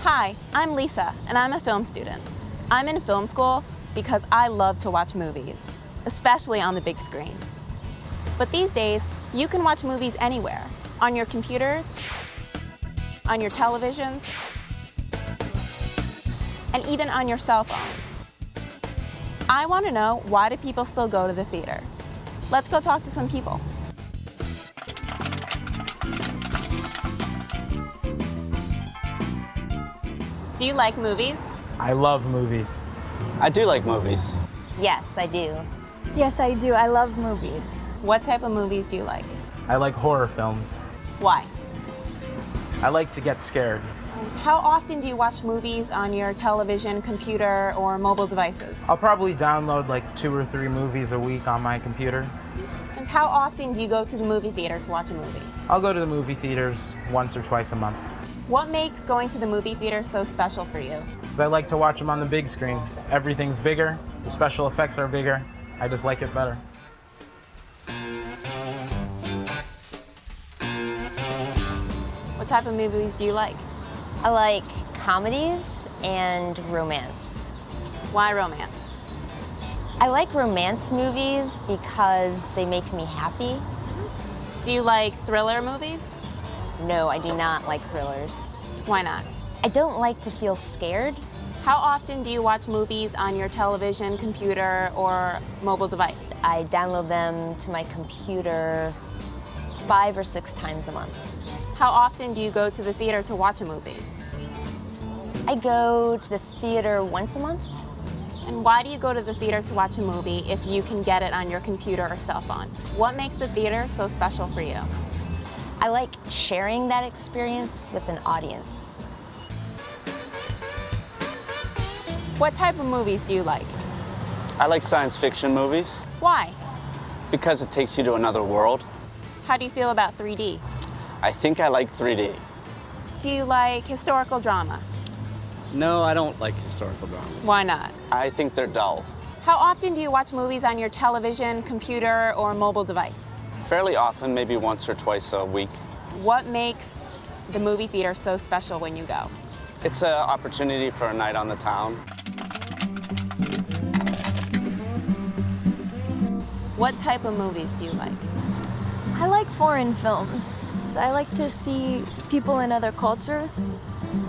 Hi, I'm Lisa, and I'm a film student. I'm in film school because I love to watch movies, especially on the big screen. But these days, you can watch movies anywhere, on your computers, on your televisions, and even on your cell phones. I want to know, why do people still go to the theater? Let's go talk to some people. Do you like movies? I love movies. I do like movies. Yes, I do. Yes, I do. I love movies. What type of movies do you like? I like horror films. Why? I like to get scared. How often do you watch movies on your television, computer, or mobile devices? I'll probably download like 2 or 3 movies a week on my computer. And how often do you go to the movie theater to watch a movie? I'll go to the movie theaters once or twice a month. What makes going to the movie theater so special for you? 'Cause I like to watch them on the big screen. Everything's bigger, the special effects are bigger. I just like it better. What type of movies do you like? I like comedies and romance. Why romance? I like romance movies because they make me happy. Do you like thriller movies? No, I do not like thrillers. Why not? I don't like to feel scared. How often do you watch movies on your television, computer, or mobile device? I download them to my computer 5 or 6 times a month. How often do you go to the theater to watch a movie? I go to the theater once a month. And why do you go to the theater to watch a movie if you can get it on your computer or cell phone? What makes the theater so special for you? I like sharing that experience with an audience. What type of movies do you like? I like science fiction movies Why? because it takes you to another world. How do you feel about 3D? I think I like 3D. Do you like historical drama? No, I don't like historical dramas. Why not? I think they're dull. How often do you watch movies on your television, computer, or mobile device? Fairly often, maybe once or twice a week. What makes the movie theater so special when you go? It's an opportunity for a night on the town. What type of movies do you like? I like foreign films. I like to see people in other cultures.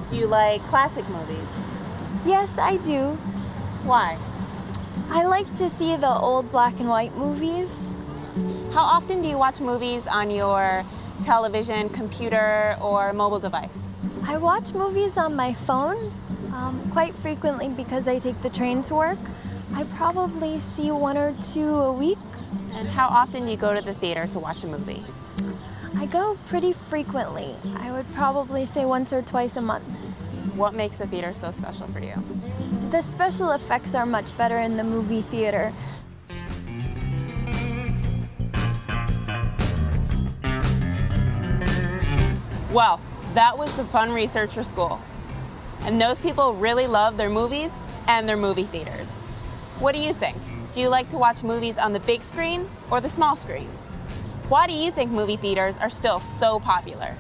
Do you like classic movies? Yes, I do. Why? I like to see the old black and white movies. How often do you watch movies on your television, computer, or mobile device? I watch movies on my phone quite frequently because I take the train to work. I probably see 1 or 2 a week. And how often do you go to the theater to watch a movie? I go pretty frequently. I would probably say once or twice a month. What makes the theater so special for you? The special effects are much better in the movie theater. Well, that was some fun research for school. And those people really love their movies and their movie theaters. What do you think? Do you like to watch movies on the big screen or the small screen? Why do you think movie theaters are still so popular?